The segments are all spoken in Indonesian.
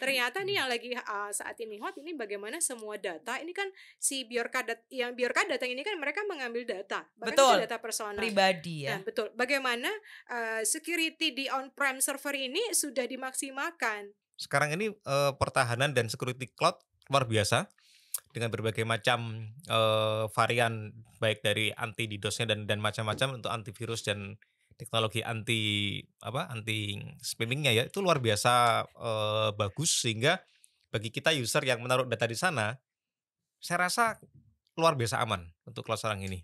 ternyata nih yang lagi saat ini hot ini bagaimana semua data ini kan si Bjorka data ini kan mereka mengambil data, bahkan Betul. itu data personal Pribadi ya. Nah, betul. Bagaimana security di on-prem server ini sudah dimaksimalkan. Sekarang ini pertahanan dan security cloud luar biasa dengan berbagai macam varian, baik dari anti DDoS-nya dan macam-macam untuk antivirus dan teknologi anti spamming-nya ya, itu luar biasa bagus, sehingga bagi kita user yang menaruh data di sana, saya rasa luar biasa aman untuk cloud sekarang ini.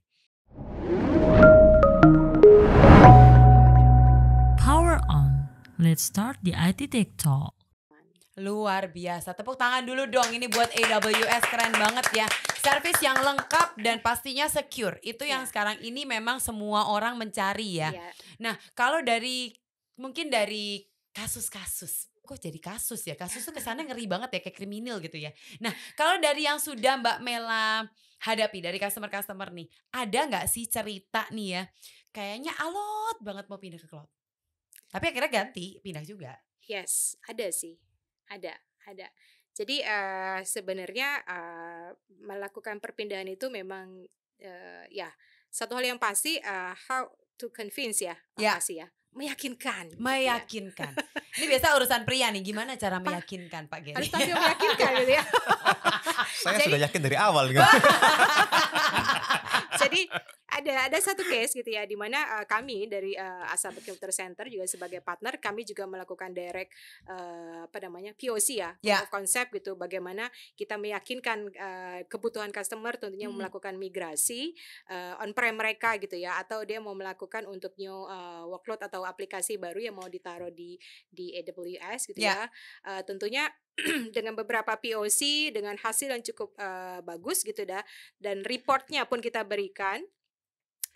Power on. Let's start the IT Tech Talk. Luar biasa. Tepuk tangan dulu dong ini buat AWS, keren banget ya. Service yang lengkap dan pastinya secure. Itu yang sekarang ini memang semua orang mencari ya. Nah, kalau mungkin dari kasus-kasus. Kok jadi kasus ya? Kasus tuh kesannya ngeri banget ya, kayak kriminal gitu ya. Nah, kalau dari yang sudah Mbak Mela hadapi dari customer-customer nih, ada nggak sih cerita nih ya, kayaknya alot banget mau pindah ke cloud, tapi akhirnya ganti, pindah juga? Yes, ada sih. Ada. Jadi sebenarnya melakukan perpindahan itu memang ya satu hal yang pasti how to convince pasti ya. Meyakinkan. Ini biasa urusan pria nih, gimana cara meyakinkan Pak Geri? Harus tampil meyakinkan gitu ya. Saya sudah yakin dari awal gitu. Jadi ada satu case gitu ya, di mana kami dari Asabet Computer Center juga sebagai partner, kami juga melakukan direct POC konsep gitu, bagaimana kita meyakinkan kebutuhan customer tentunya melakukan migrasi on-prem mereka gitu ya, atau dia mau melakukan untuk new workload atau aplikasi baru yang mau ditaruh di AWS gitu ya. Tentunya dengan beberapa POC dengan hasil yang cukup bagus gitu dan reportnya pun kita berikan,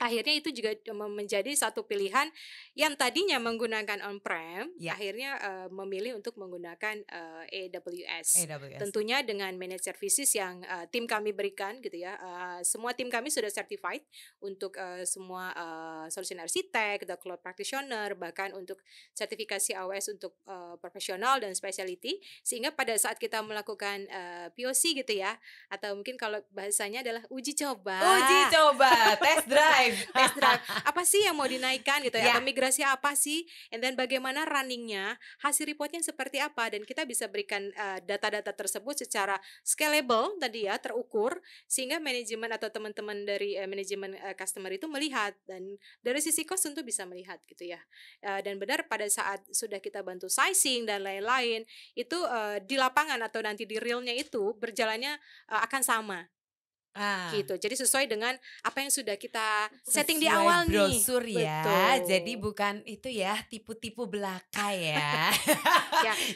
akhirnya itu juga menjadi satu pilihan yang tadinya menggunakan on-prem, akhirnya memilih untuk menggunakan AWS. Tentunya dengan managed services yang tim kami berikan gitu ya. Semua tim kami sudah certified untuk semua solution architect, the cloud practitioner, bahkan untuk sertifikasi AWS untuk profesional dan specialty, sehingga pada saat kita melakukan POC gitu ya, atau mungkin kalau bahasanya adalah uji coba, test drive. Apa sih yang mau dinaikkan gitu ya, atau migrasi apa sih, and then bagaimana runningnya, hasil reportnya seperti apa, dan kita bisa berikan data-data tersebut secara scalable tadi ya, terukur, sehingga manajemen atau teman-teman dari manajemen customer itu melihat, dan dari sisi cost tentu bisa melihat gitu ya. Dan benar pada saat sudah kita bantu sizing dan lain-lain, itu di lapangan atau nanti di realnya itu berjalannya akan sama. Gitu. Jadi sesuai dengan apa yang sudah kita setting di awal nih. Brosur ya. Betul. Jadi bukan itu ya, tipu-tipu belaka ya.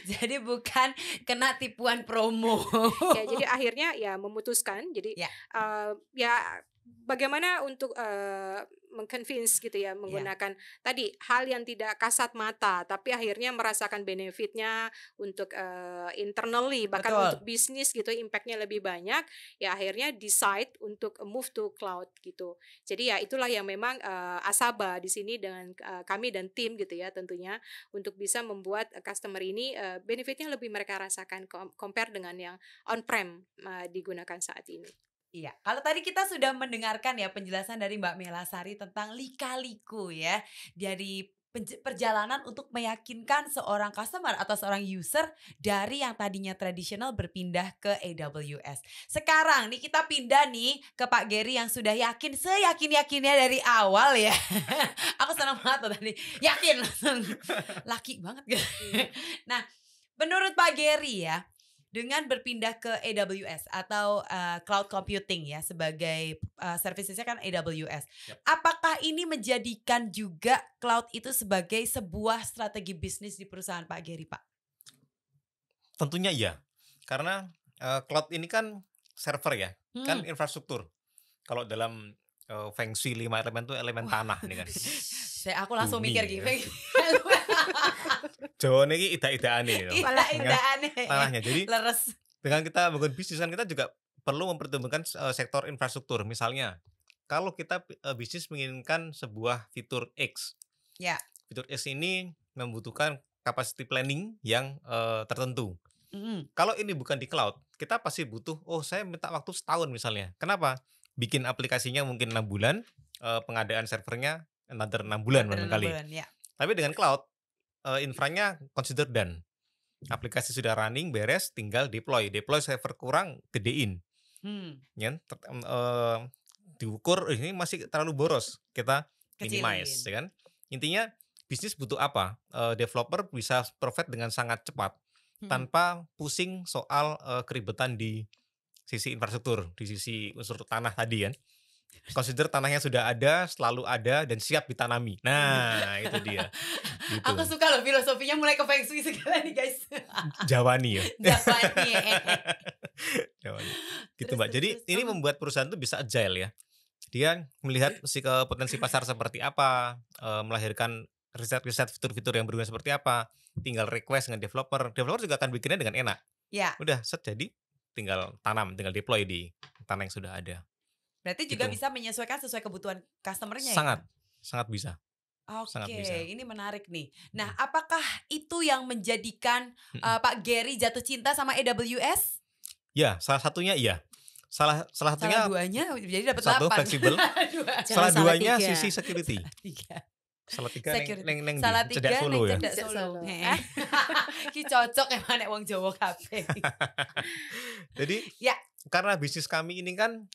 Jadi bukan kena tipuan promo. Jadi akhirnya ya memutuskan. Jadi bagaimana untuk mengconvince gitu ya, menggunakan tadi hal yang tidak kasat mata, tapi akhirnya merasakan benefitnya untuk internally, bahkan untuk bisnis gitu, impactnya lebih banyak, ya akhirnya decide untuk move to cloud gitu. Jadi ya itulah yang memang Asaba di sini dengan kami dan tim gitu ya, tentunya untuk bisa membuat customer ini benefitnya lebih mereka rasakan compare dengan yang on-prem digunakan saat ini. Iya, kalau tadi kita sudah mendengarkan ya penjelasan dari Mbak Mela Sari tentang lika-liku ya, dari perjalanan untuk meyakinkan seorang customer atau seorang user dari yang tadinya tradisional berpindah ke AWS. Sekarang nih kita pindah nih ke Pak Geri yang sudah yakin seyakin-yakinnya dari awal ya. Aku senang banget loh tadi, yakin langsung, laki banget gitu. Nah, menurut Pak Geri ya, dengan berpindah ke AWS atau cloud computing ya, sebagai servicesnya kan AWS. Apakah ini menjadikan juga cloud itu sebagai sebuah strategi bisnis di perusahaan Pak Geri, Pak? Tentunya iya. Karena cloud ini kan server ya, kan infrastruktur. Kalau dalam Feng Shui 5 elemen itu elemen tanah nih kan. Aku langsung mikir gitu. Jawa ini ida-idaan tanahnya. Jadi leres. Dengan kita bangun bisnis kan kita juga perlu mempertimbangkan sektor infrastruktur. Misalnya kalau kita bisnis menginginkan sebuah fitur X, fitur X ini membutuhkan capacity planning yang tertentu. Kalau ini bukan di cloud, kita pasti butuh, saya minta waktu setahun misalnya. Kenapa? Bikin aplikasinya mungkin 6 bulan, pengadaan servernya another 6 bulan barangkali. Ya. Tapi dengan cloud, infranya consider done. Aplikasi sudah running, beres, tinggal deploy. Deploy server kurang, gedein. Ya, diukur ini masih terlalu boros, kita minimize, ya kan? Intinya bisnis butuh apa? Developer bisa provide dengan sangat cepat tanpa pusing soal keribetan di sisi infrastruktur, di sisi unsur tanah tadi kan. Consider tanahnya sudah ada, selalu ada, dan siap ditanami. Nah, itu dia. Gitu. Aku suka loh filosofinya mulai ke feng shui segala nih guys. Jawani ya. Jawani. Gitu Mbak. Jadi ini membuat perusahaan itu bisa agile ya. Dia melihat potensi pasar seperti apa, melahirkan riset-riset fitur-fitur yang berguna seperti apa, tinggal request dengan developer juga akan bikinnya dengan enak. Ya. Udah set jadi, tinggal tanam, tinggal deploy di tanah yang sudah ada. Berarti juga bisa menyesuaikan sesuai kebutuhan customer-nya. Sangat bisa. Oke, ini menarik nih. Nah, apakah itu yang menjadikan Pak Gary jatuh cinta sama AWS? Ya, salah satunya iya. Salah satunya. Salah duanya jadi dapat 8. Satu fleksibel. Salah duanya sisi security. Salah tiga neng cedak Solo ya. Ki cocok emang nek wong Jawa kabeh. Jadi karena bisnis kami ini kan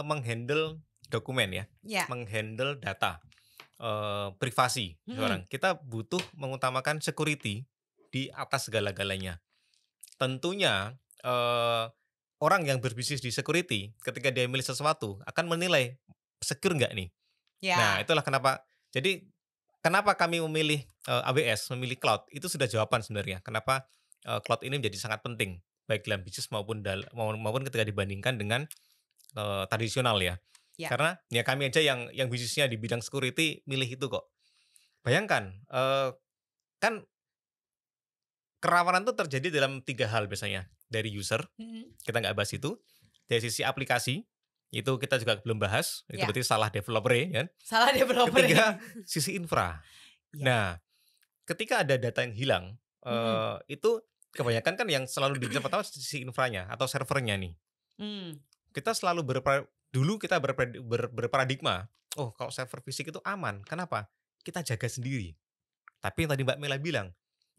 menghandle dokumen ya. Menghandle data, privasi sekarang. Kita butuh mengutamakan security di atas segala-galanya. Tentunya orang yang berbisnis di security ketika dia milih sesuatu akan menilai secure nggak nih. Nah, itulah kenapa. Jadi kenapa kami memilih AWS, memilih cloud, itu sudah jawaban sebenarnya. Kenapa cloud ini menjadi sangat penting, baik dalam bisnis maupun ketika dibandingkan dengan tradisional ya. Karena ya kami aja yang bisnisnya di bidang security milih itu kok. Bayangkan, kan kerawanan itu terjadi dalam 3 hal biasanya. Dari user, kita nggak bahas itu. Dari sisi aplikasi, itu kita juga belum bahas, itu berarti salah developer kan? Salah developer. Ketiga, sisi infra. Nah, ketika ada data yang hilang, itu kebanyakan kan yang selalu dilihat pertama sisi infranya atau servernya nih. Kita selalu berparadigma, kalau server fisik itu aman. Kenapa? Kita jaga sendiri. Tapi yang tadi Mbak Mela bilang,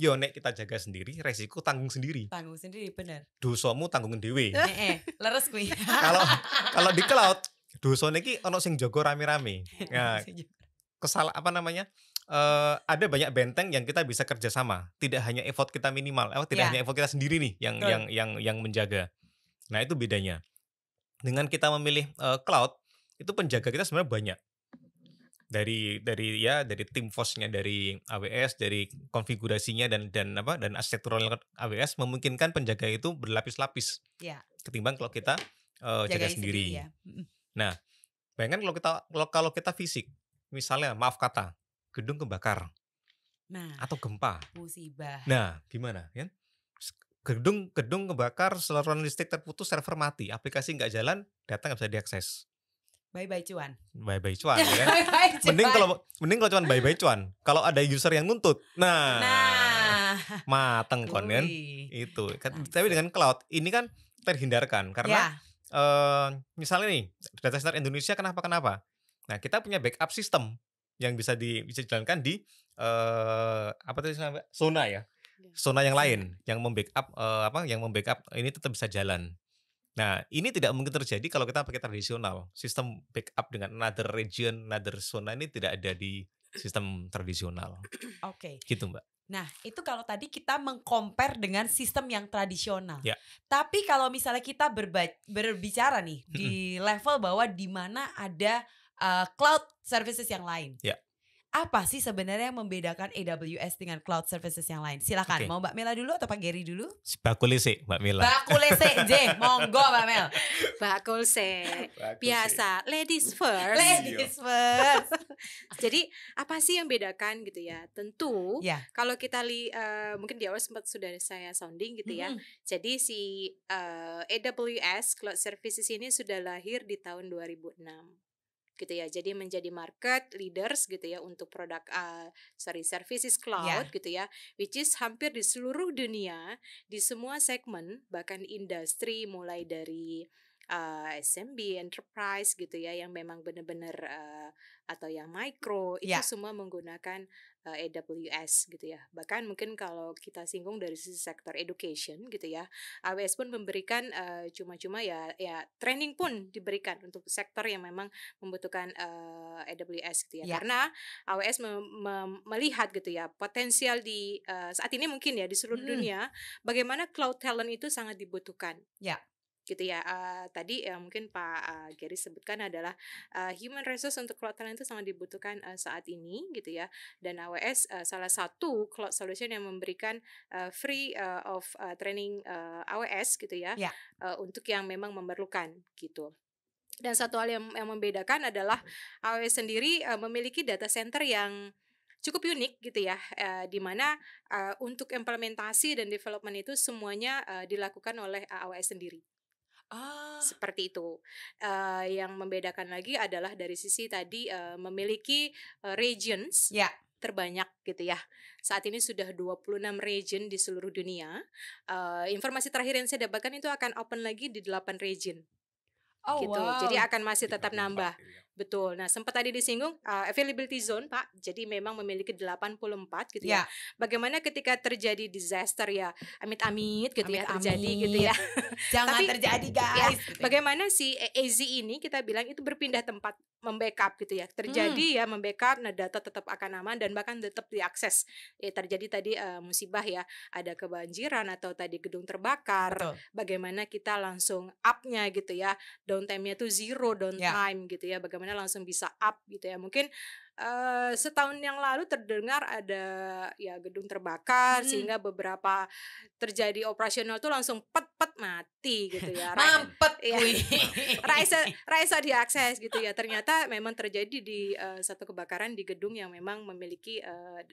nek kita jaga sendiri, resiko tanggung sendiri. Tanggung sendiri, bener. Dosamu tanggung dhewe. Leres kuwi. Kalau di cloud, dosane iki ono sing jaga rame-rame. Nah, ada banyak benteng yang kita bisa kerjasama. Tidak hanya effort kita minimal, hanya effort kita sendiri nih yang menjaga. Nah, itu bedanya. Dengan kita memilih cloud, itu penjaga kita sebenarnya banyak. Dari tim FOS-nya dari AWS, dari konfigurasinya dan arsitektural AWS memungkinkan penjaga itu berlapis-lapis. Ketimbang kalau kita jaga sendiri. Nah, bayangkan kalau kita fisik, misalnya maaf kata, gedung kebakar. Atau gempa. Musibah. Nah, gimana kan? Gedung kebakar, saluran listrik terputus, server mati, aplikasi nggak jalan, data nggak bisa diakses. Bye-bye cuan. Bye-bye cuan ya kan? Mending kalau cuman bye-bye cuan. Kalau ada user yang nuntut. Nah. Mateng kon kan. Itu. Tapi dengan cloud ini kan terhindarkan karena misalnya nih data center Indonesia kenapa? Nah, kita punya backup system yang bisa dijalankan di zona ya. Zona yang lain yang membackup ini tetap bisa jalan. Nah, ini tidak mungkin terjadi kalau kita pakai tradisional. Sistem backup dengan another region, another zona ini tidak ada di sistem tradisional. Oke. Gitu, Mbak. Nah, itu kalau tadi kita meng-compare dengan sistem yang tradisional. Tapi kalau misalnya kita berbicara nih di level bahwa di mana ada cloud services yang lain. Apa sih sebenarnya yang membedakan AWS dengan cloud services yang lain? Silakan, mau Mbak Mela dulu atau Pak Gary dulu? Bakul sih, Mbak Mela. Bakul sih, monggo Mbak Mel. Bakul sih. Biasa, ladies first. Ladies first. Jadi apa sih yang bedakan gitu ya? Tentu kalau kita mungkin di awal sempat sudah saya sounding gitu ya. Jadi si AWS Cloud Services ini sudah lahir di tahun 2006. gitu ya. Jadi menjadi market leaders gitu ya untuk produk services cloud gitu ya, which is hampir di seluruh dunia, di semua segmen, bahkan industri mulai dari SMB, enterprise gitu ya, yang memang benar-benar atau yang micro itu semua menggunakan AWS gitu ya. Bahkan mungkin kalau kita singgung dari sisi sektor education gitu ya, AWS pun memberikan cuma-cuma ya training pun diberikan untuk sektor yang memang membutuhkan AWS gitu ya. Karena AWS melihat gitu ya potensial di saat ini mungkin ya di seluruh dunia bagaimana cloud talent itu sangat dibutuhkan. Gitu ya. Tadi mungkin Pak Gary sebutkan adalah human resource untuk cloud talent itu sangat dibutuhkan saat ini gitu ya. Dan AWS salah satu cloud solution yang memberikan free of training AWS gitu ya, untuk yang memang memerlukan gitu. Dan satu hal yang membedakan adalah AWS sendiri memiliki data center yang cukup unik gitu ya, di mana untuk implementasi dan development itu semuanya dilakukan oleh AWS sendiri. Seperti itu. Yang membedakan lagi adalah dari sisi tadi memiliki regions terbanyak gitu ya. Saat ini sudah 26 region di seluruh dunia. Informasi terakhir yang saya dapatkan itu akan open lagi di 8 region. Gitu. Jadi akan masih tetap nambah. Betul. Nah, sempat tadi disinggung availability zone, Pak. Jadi memang memiliki 84 gitu ya. Bagaimana ketika terjadi disaster ya, amit-amit gitu ya terjadi gitu ya. Jangan terjadi guys. Ya, bagaimana si AZ ini kita bilang itu berpindah tempat membackup gitu ya. Terjadi ya membackup, nah data tetap akan aman dan bahkan tetap diakses. Terjadi tadi musibah ya, ada kebanjiran atau tadi gedung terbakar. Bagaimana kita langsung up-nya gitu ya. Downtime-nya tuh zero downtime gitu ya. Bagaimana langsung bisa up gitu ya. Mungkin setahun yang lalu terdengar ada ya gedung terbakar sehingga beberapa terjadi operasional tuh langsung pet mati gitu ya. Mampet ya. Raisa diakses gitu ya. Ternyata memang terjadi di satu kebakaran di gedung yang memang memiliki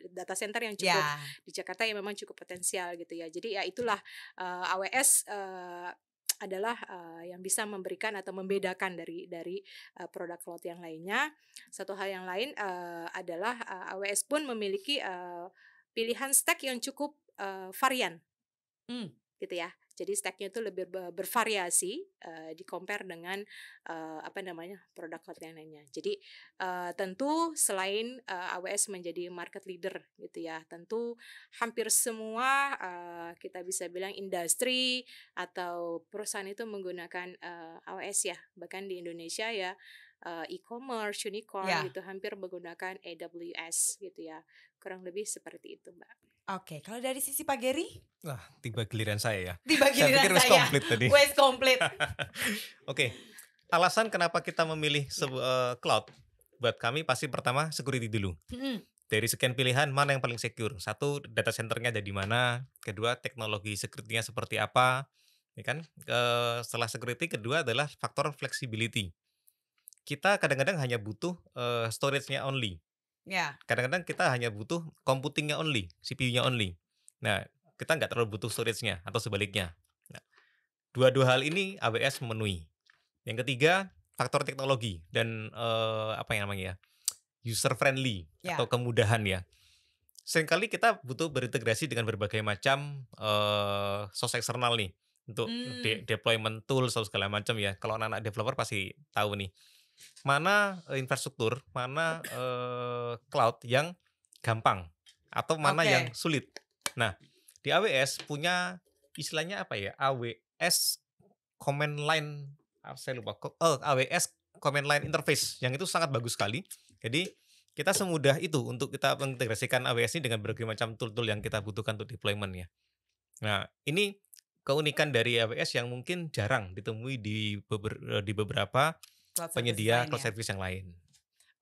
data center yang cukup di Jakarta yang memang cukup potensial gitu ya. Jadi ya itulah AWS adalah yang bisa memberikan atau membedakan dari produk cloud yang lainnya. Satu hal yang lain adalah AWS pun memiliki pilihan stack yang cukup varian, gitu ya. Jadi stacknya itu lebih bervariasi di compare dengan produk cloud yang lainnya. Jadi tentu selain AWS menjadi market leader gitu ya, tentu hampir semua kita bisa bilang industri atau perusahaan itu menggunakan AWS ya. Bahkan di Indonesia ya e-commerce, unicorn gitu hampir menggunakan AWS gitu ya. Kurang lebih seperti itu, Mbak. Oke, kalau dari sisi Pak Gary? Wah, tiba giliran saya ya. Tiba giliran saya pikir saya. komplit tadi. Wes komplit. Oke. Alasan kenapa kita memilih cloud buat kami pasti pertama security dulu. Dari sekian pilihan mana yang paling secure? Satu, data centernya ada di mana? Kedua, teknologi security-nya seperti apa? Ya kan? Setelah security, kedua adalah faktor flexibility. Kita kadang-kadang hanya butuh storage-nya only. Kadang-kadang kita hanya butuh computing-nya only, CPU-nya only. Nah, kita nggak terlalu butuh storage-nya atau sebaliknya. Nah, dua hal ini AWS memenuhi. Yang ketiga, faktor teknologi dan user friendly atau kemudahan ya. Seringkali kita butuh berintegrasi dengan berbagai macam source eksternal nih untuk deployment tools atau segala macam ya. Kalau anak-anak developer pasti tahu nih. Mana infrastruktur, mana cloud yang gampang atau mana yang sulit. Nah, di AWS punya istilahnya apa ya? AWS command line, saya lupa. AWS command line interface yang itu sangat bagus sekali. Jadi kita semudah itu untuk kita mengintegrasikan AWS ini dengan berbagai macam tool-tool yang kita butuhkan untuk deployment ya. Nah, ini keunikan dari AWS yang mungkin jarang ditemui di beberapa penyedia cloud service yang lain.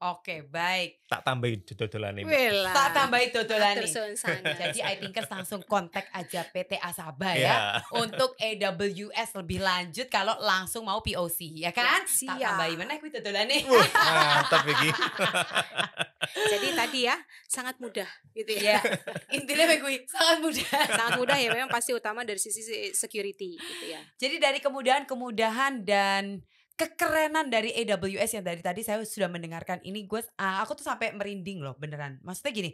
Oke, baik. Tak tambahin dodolane. Tak tambahin dodolane. Jadi I Thinkers langsung kontak aja PT Asaba ya untuk AWS lebih lanjut kalau langsung mau POC ya kan? Tak tambahin mana kuwi dodolane. Mantap iki. Jadi tadi ya sangat mudah gitu ya. Intinya kuwi sangat mudah. Sangat mudah ya, memang pasti utama dari sisi security gitu ya. Jadi dari kemudahan dan kekerenan dari AWS yang dari tadi saya sudah mendengarkan ini, aku tuh sampai merinding loh beneran. Maksudnya gini,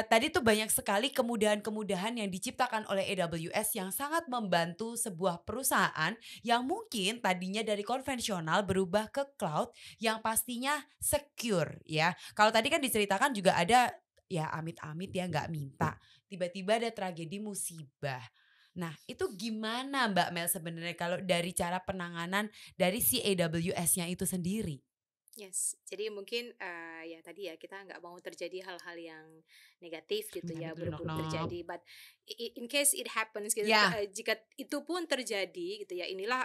tadi tuh banyak sekali kemudahan-kemudahan yang diciptakan oleh AWS yang sangat membantu sebuah perusahaan yang mungkin tadinya dari konvensional berubah ke cloud yang pastinya secure ya. Kalau tadi kan diceritakan juga ada ya amit-amit ya nggak minta, tiba-tiba ada tragedi musibah. Nah, itu gimana Mbak Mel sebenarnya kalau dari cara penanganan dari si AWS-nya itu sendiri? Yes, jadi mungkin ya tadi ya kita nggak mau terjadi hal-hal yang negatif gitu ya, buruk-buruk terjadi. But in case it happens gitu, jika itu pun terjadi gitu ya, inilah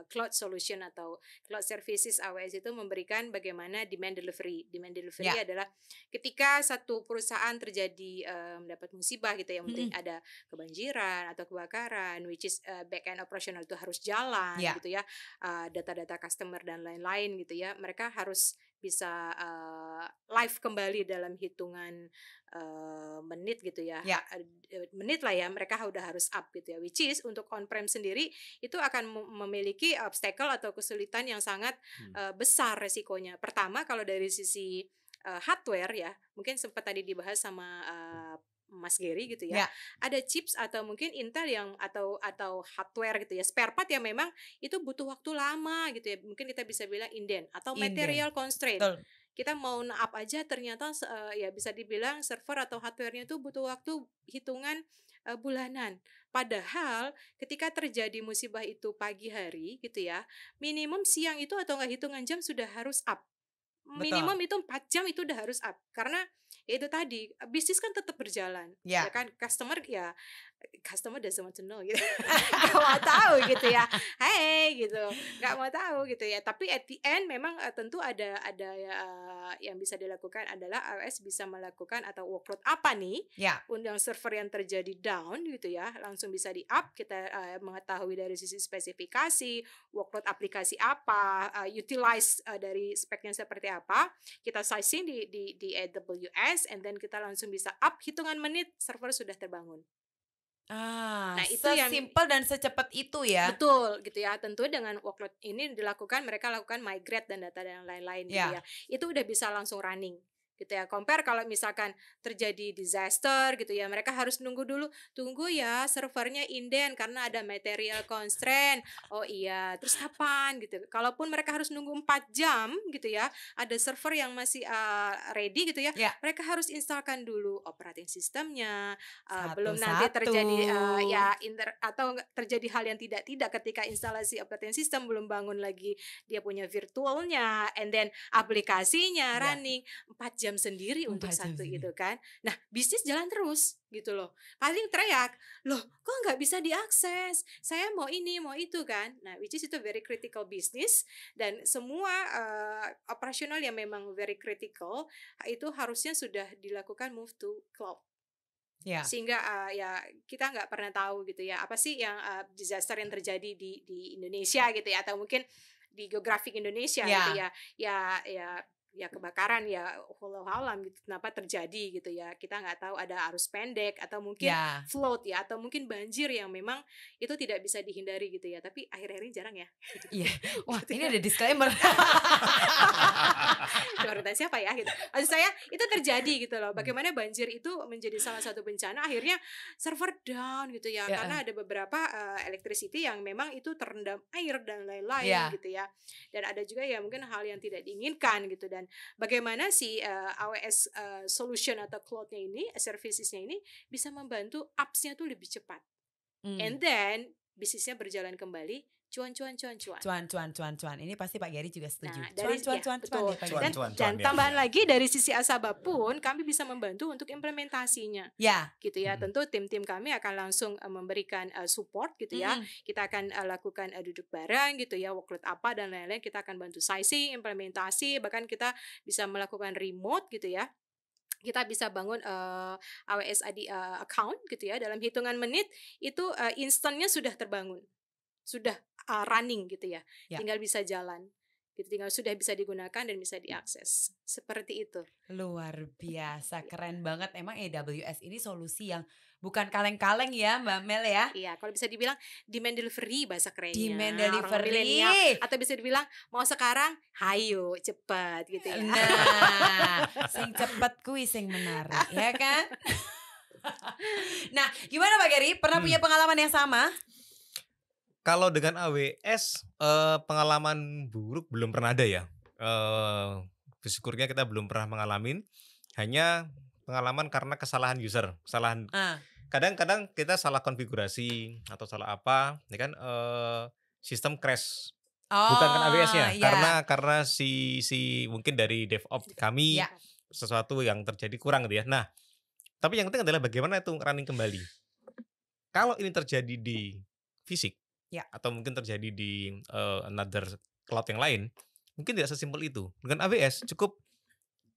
cloud solution atau cloud services AWS itu memberikan bagaimana demand delivery. Demand delivery adalah ketika satu perusahaan terjadi mendapat musibah gitu ya, mungkin ada kebanjiran atau kebakaran, which is back end operational itu harus jalan gitu ya, data-data customer dan lain-lain gitu ya, mereka harus bisa live kembali dalam hitungan menit gitu ya, menit lah ya, mereka udah harus up gitu ya, which is untuk on-prem sendiri itu akan memiliki obstacle atau kesulitan yang sangat besar resikonya. Pertama kalau dari sisi hardware ya, mungkin sempat tadi dibahas sama Mas Gary gitu ya, ada chips atau mungkin Intel yang atau hardware gitu ya, spare part yang memang itu butuh waktu lama gitu ya, mungkin kita bisa bilang inden atau material constraint. Kita mau up aja ternyata ya bisa dibilang server atau hardwarenya itu butuh waktu hitungan bulanan. Padahal ketika terjadi musibah itu pagi hari gitu ya, minimum siang itu atau enggak hitungan jam sudah harus up. Minimum itu 4 jam itu udah harus up, karena ya itu tadi bisnis kan tetap berjalan ya kan, customer doesn't want to know gitu. Gak mau tahu gitu ya, gitu, gak mau tahu gitu ya. Tapi at the end memang tentu ada yang bisa dilakukan adalah AWS bisa melakukan atau workload apa nih undang server yang terjadi down gitu ya, langsung bisa di up. Kita mengetahui dari sisi spesifikasi workload aplikasi apa, utilize dari speknya seperti apa, kita sizing di AWS, and then kita langsung bisa up hitungan menit server sudah terbangun. Nah, itu yang simple dan secepat itu ya. Betul gitu ya. Tentu dengan workload ini dilakukan, mereka lakukan migrate dan data dan lain-lain gitu ya. Itu udah bisa langsung running gitu ya. Compare kalau misalkan terjadi disaster gitu ya, mereka harus tunggu ya servernya inden karena ada material constraint. Oh iya, terus kapan gitu. Kalaupun mereka harus nunggu 4 jam gitu ya, ada server yang masih ready gitu ya, mereka harus instalkan dulu operating sistemnya, belum nanti terjadi atau terjadi hal yang tidak ketika instalasi operating system belum bangun lagi dia punya virtualnya, and then aplikasinya running 4 jam sendiri untuk satu gitu kan. Nah, bisnis jalan terus gitu loh. Paling teriak, loh kok nggak bisa diakses? Saya mau ini, mau itu kan. Nah, which is itu very critical business, dan semua operasional yang memang very critical itu harusnya sudah dilakukan move to cloud. Sehingga ya kita nggak pernah tahu gitu ya, apa sih yang disaster yang terjadi di Indonesia gitu ya, atau mungkin di geografik Indonesia gitu ya kebakaran ya, wallahu alam gitu kenapa terjadi gitu ya, kita nggak tahu, ada arus pendek atau mungkin flood ya, atau mungkin banjir yang memang itu tidak bisa dihindari gitu ya, tapi akhir-akhir ini jarang ya. Wah gitu ini ada disclaimer. Cerita siapa ya gitu. Maksud saya itu terjadi gitu loh, bagaimana banjir itu menjadi salah satu bencana, akhirnya server down gitu ya, karena ada beberapa electricity yang memang itu terendam air dan lain-lain gitu ya, dan ada juga ya mungkin hal yang tidak diinginkan gitu. Dan bagaimana si AWS solution atau cloud-nya ini, servicesnya ini bisa membantu apps-nya tuh lebih cepat, and then bisnisnya berjalan kembali, cuan. Ini pasti Pak Gary juga setuju. Nah, dan tambahan lagi dari sisi Asaba pun kami bisa membantu untuk implementasinya. Gitu ya. Tentu tim-tim kami akan langsung memberikan support gitu ya. Kita akan lakukan duduk bareng gitu ya, workload apa dan lain-lain, kita akan bantu sizing, implementasi, bahkan kita bisa melakukan remote gitu ya. Kita bisa bangun AWS ID account gitu ya, dalam hitungan menit itu instannya sudah terbangun, sudah running gitu ya, tinggal bisa jalan. gitu, tinggal sudah bisa digunakan dan bisa diakses seperti itu. Luar biasa, keren banget. Emang AWS ini solusi yang bukan kaleng-kaleng ya Mbak Mel ya. Iya, kalau bisa dibilang demand delivery bahasa kerennya. Demand Orang delivery. milenial. Atau bisa dibilang mau sekarang, hayo cepat gitu ya. Nah, sing cepet kui sing menarik, ya kan? Nah, gimana Pak Gary? Pernah punya pengalaman yang sama? Kalau dengan AWS pengalaman buruk belum pernah ada ya. Bersyukurnya kita belum pernah mengalami. Hanya pengalaman karena kesalahan user, kesalahan. Kadang-kadang kita salah konfigurasi atau salah apa, ya kan? Sistem crash. Bukan kan AWS-nya, karena si mungkin dari DevOps kami sesuatu yang terjadi kurang gitu ya. Nah, tapi yang penting adalah bagaimana itu running kembali. Kalau ini terjadi di fisik, atau mungkin terjadi di another cloud yang lain, mungkin tidak sesimpel itu. Dengan AWS cukup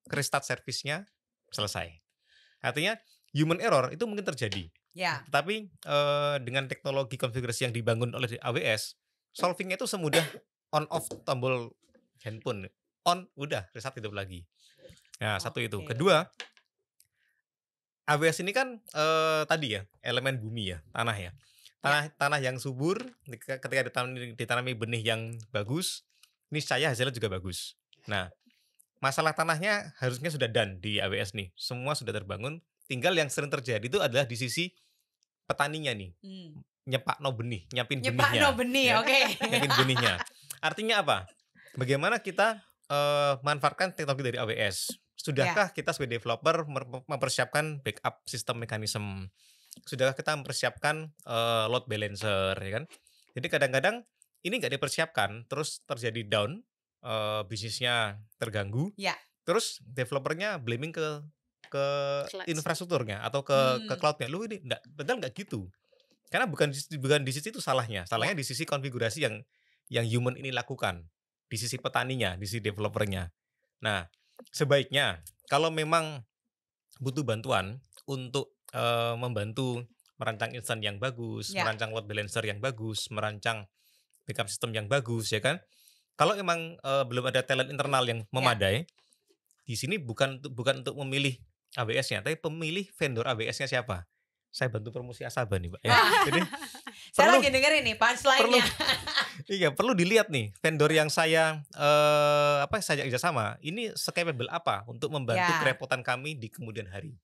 restart service-nya selesai. Artinya human error itu mungkin terjadi. Tetapi dengan teknologi konfigurasi yang dibangun oleh AWS, solving-nya itu semudah on off tombol handphone. On, udah restart hidup lagi. Nah, satu itu. Kedua, AWS ini kan tadi ya, elemen bumi ya, tanah ya. Tanah yang subur, ketika ditanami benih yang bagus, niscaya hasilnya juga bagus. Nah, masalah tanahnya harusnya sudah done di AWS nih. Semua sudah terbangun. Tinggal yang sering terjadi itu adalah di sisi petaninya nih. Nyepakno benih, nyiapin benihnya. Nyiapin benihnya. Artinya apa? Bagaimana kita manfaatkan teknologi dari AWS? Sudahkah kita sebagai developer mempersiapkan backup sistem mekanisme? Sudahkah kita mempersiapkan load balancer, ya kan? Jadi kadang-kadang ini nggak dipersiapkan, terus terjadi down, bisnisnya terganggu, terus developernya blaming ke infrastrukturnya atau ke cloudnya. Lu ini padahal nggak gitu, karena bukan di sisi itu salahnya di sisi konfigurasi yang human ini lakukan, di sisi petaninya, di sisi developernya. Nah, sebaiknya kalau memang butuh bantuan untuk membantu merancang instance yang bagus, merancang load balancer yang bagus, merancang backup system yang bagus, ya kan? Kalau memang belum ada talent internal yang memadai, di sini bukan untuk memilih AWS-nya, tapi pemilih vendor AWS-nya siapa. Saya bantu promosi Asaba nih, Pak. Ya. Jadi saya lagi dengerin nih punchline-nya. Iya, perlu dilihat nih vendor yang saya saya kerjasama ini capable apa untuk membantu kerepotan kami di kemudian hari.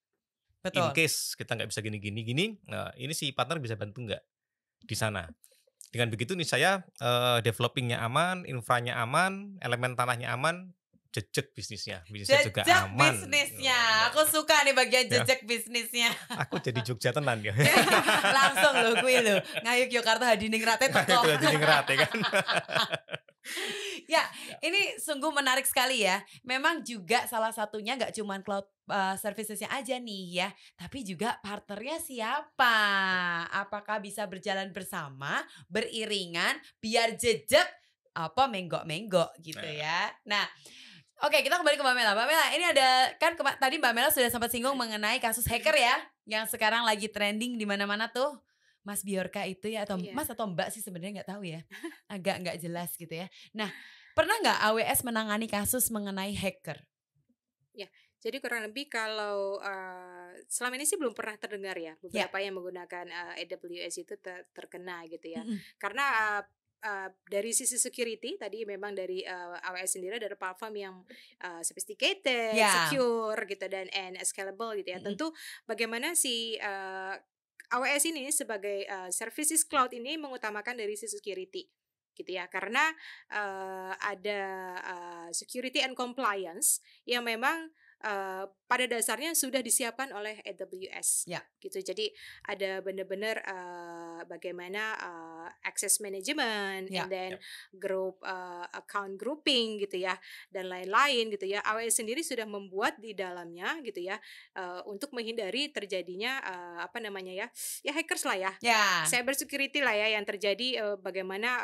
Betul. In case kita nggak bisa gini, nah ini si partner bisa bantu nggak di sana. Dengan begitu nih saya developingnya aman, infranya aman, elemen tanahnya aman, jejak bisnisnya juga aman. Bisnisnya, aku suka nih bagian jejak bisnisnya. Aku jadi Jogja tenan ya. Langsung loh gue loh, ngayuk Yogyakarta Hadiningrat teko. Hadiningrat ya kan. Ya, ini sungguh menarik sekali ya. Memang juga salah satunya nggak cuma cloud servicesnya aja nih ya, tapi juga partnernya siapa? Apakah bisa berjalan bersama, beriringan, biar jejak apa menggok-menggok gitu ya. Nah, oke, kita kembali ke Mbak Mela. Mbak Mela, ini ada kan tadi Mbak Mela sudah sempat singgung mengenai kasus hacker ya, yang sekarang lagi trending di mana-mana tuh. Mas Biorka itu ya, atau Mas atau Mbak sih sebenarnya nggak tahu ya, agak nggak jelas gitu ya. Nah, pernah nggak AWS menangani kasus mengenai hacker? Ya, jadi kurang lebih kalau selama ini sih belum pernah terdengar ya beberapa yang menggunakan AWS itu terkena gitu ya, karena dari sisi security tadi memang dari AWS sendiri ada platform yang sophisticated, secure gitu dan scalable gitu ya. Tentu bagaimana si AWS ini sebagai services cloud ini mengutamakan dari sisi security gitu ya, karena ada security and compliance yang memang pada dasarnya sudah disiapkan oleh AWS gitu. Jadi ada benar-benar bagaimana access management and then group account grouping gitu ya dan lain-lain gitu ya. AWS sendiri sudah membuat di dalamnya gitu ya untuk menghindari terjadinya hackers lah ya, cyber security lah ya yang terjadi. Bagaimana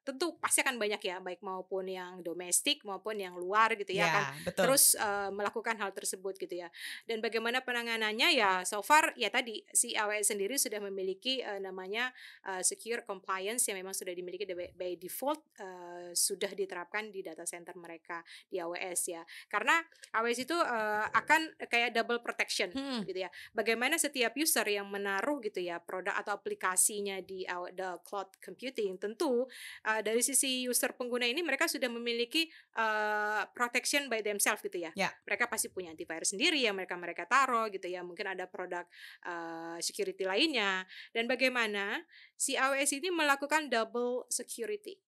tentu pasti akan banyak ya, baik maupun yang domestik maupun yang luar gitu ya kan. Terus melakukan hal tersebut gitu ya. Dan bagaimana penanganannya ya, so far ya tadi si AWS sendiri sudah memiliki namanya secure compliance compliance yang memang sudah dimiliki by default sudah diterapkan di data center mereka di AWS ya. Karena AWS itu akan kayak double protection gitu ya. Bagaimana setiap user yang menaruh gitu ya produk atau aplikasinya di the cloud computing, tentu dari sisi user pengguna ini mereka sudah memiliki protection by themselves gitu ya. Mereka pasti punya antivirus sendiri yang mereka taruh gitu ya. Mungkin ada produk security lainnya, dan bagaimana si AWS ini melakukan double security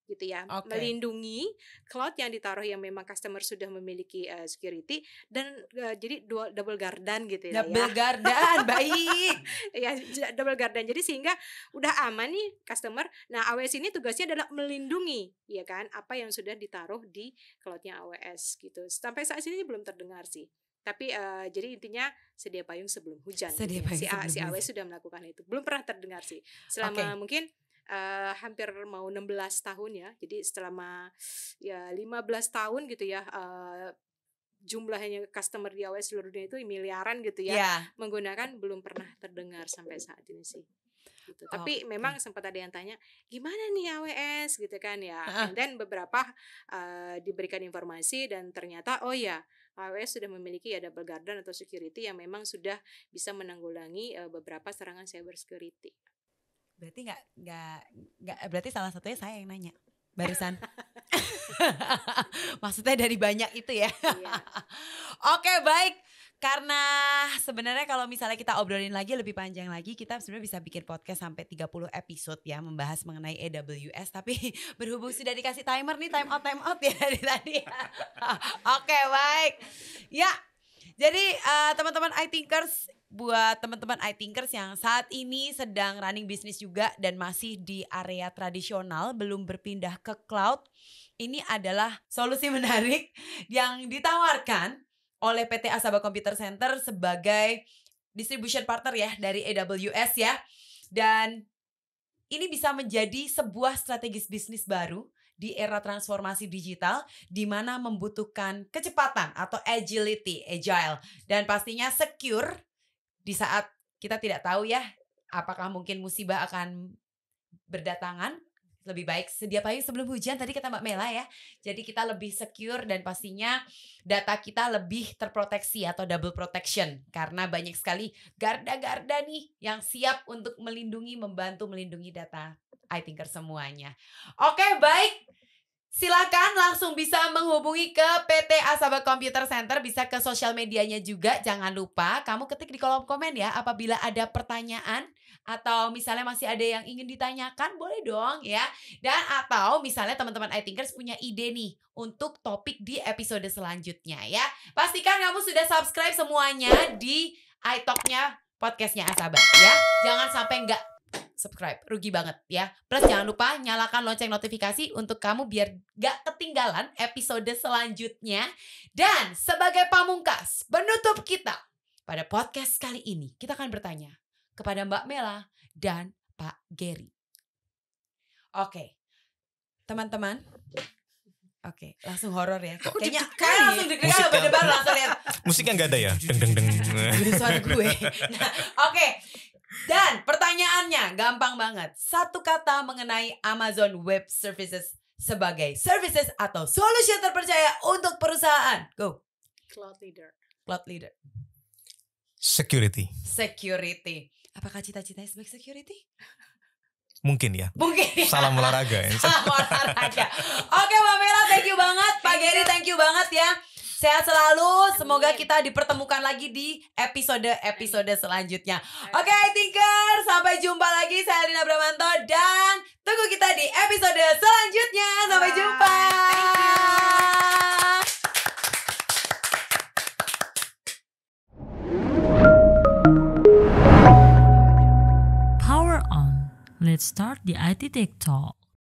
gitu ya, melindungi cloud yang ditaruh yang memang customer sudah memiliki security, dan jadi double garden gitu ya. Double garden, baik. Ya, double garden. Jadi sehingga udah aman nih customer. Nah, AWS ini tugasnya adalah melindungi ya kan apa yang sudah ditaruh di cloudnya AWS gitu. Sampai saat ini belum terdengar sih. Tapi jadi intinya sedia payung sebelum hujan. Sedia payung sebelum si AWS sudah melakukan itu. Belum pernah terdengar sih. Selama mungkin hampir mau 16 tahun ya. Jadi selama ya 15 tahun gitu ya. Jumlahnya customer di AWS seluruh dunia itu miliaran gitu ya. Menggunakan, belum pernah terdengar sampai saat ini sih. Gitu. Tapi memang sempat ada yang tanya gimana nih AWS gitu kan ya. Dan beberapa diberikan informasi dan ternyata oh ya AWS sudah memiliki ya double garden atau security yang memang sudah bisa menanggulangi beberapa serangan cyber security. Berarti nggak berarti salah satunya saya yang nanya barusan. Maksudnya dari banyak itu ya. Oke, baik. Karena sebenarnya kalau misalnya kita obrolin lagi lebih panjang lagi, kita sebenarnya bisa bikin podcast sampai 30 episode ya, membahas mengenai AWS. Tapi berhubung sudah dikasih timer nih, time out ya dari tadi. Oke, baik. Ya, jadi teman-teman iThinkers, buat teman-teman iThinkers yang saat ini sedang running bisnis juga dan masih di area tradisional, belum berpindah ke cloud, ini adalah solusi menarik yang ditawarkan oleh PT Asaba Computer Center sebagai distribution partner ya dari AWS ya. Dan ini bisa menjadi sebuah strategis bisnis baru di era transformasi digital di mana membutuhkan kecepatan atau agile, dan pastinya secure di saat kita tidak tahu ya apakah mungkin musibah akan berdatangan. Lebih baik sedia payung sebelum hujan, tadi kata Mbak Mela ya. Jadi kita lebih secure dan pastinya data kita lebih terproteksi atau double protection. Karena banyak sekali garda-garda nih yang siap untuk membantu melindungi data iThinker semuanya. Oke, baik. Silakan langsung bisa menghubungi ke PT Asaba Computer Center, bisa ke sosial medianya juga. Jangan lupa kamu ketik di kolom komen ya apabila ada pertanyaan atau misalnya masih ada yang ingin ditanyakan, boleh dong ya. Dan atau misalnya teman-teman iThinkers punya ide nih untuk topik di episode selanjutnya ya. Pastikan kamu sudah subscribe semuanya di iTalk-nya podcastnya Asaba ya. Jangan sampai nggak subscribe, rugi banget ya. Plus jangan lupa nyalakan lonceng notifikasi untuk kamu biar gak ketinggalan episode selanjutnya. Dan sebagai pamungkas penutup kita pada podcast kali ini, kita akan bertanya kepada Mbak Mela dan Pak Gary. Oke, teman-teman. Oke, langsung horor ya. Kayaknya langsung deg-degan berdebar langsung lihat. Musiknya nggak ada ya? Deng. Jadi suara gue. Nah, oke. Dan pertanyaannya gampang banget. Satu kata mengenai Amazon Web Services sebagai services atau solution terpercaya untuk perusahaan. Go. Cloud leader. Security. Apakah cita-citanya sebagai security? Mungkin ya. Salam olahraga ya. Salam olahraga. Oke, Mbak Mela, thank you banget. Pak Gary, thank you banget ya. Sehat selalu. Semoga kita dipertemukan lagi di episode selanjutnya. Oke, iThinkers, sampai jumpa lagi. Saya Lina Bramanto dan tunggu kita di episode selanjutnya. Sampai jumpa. Power on. Let's start the IT Tech Talk.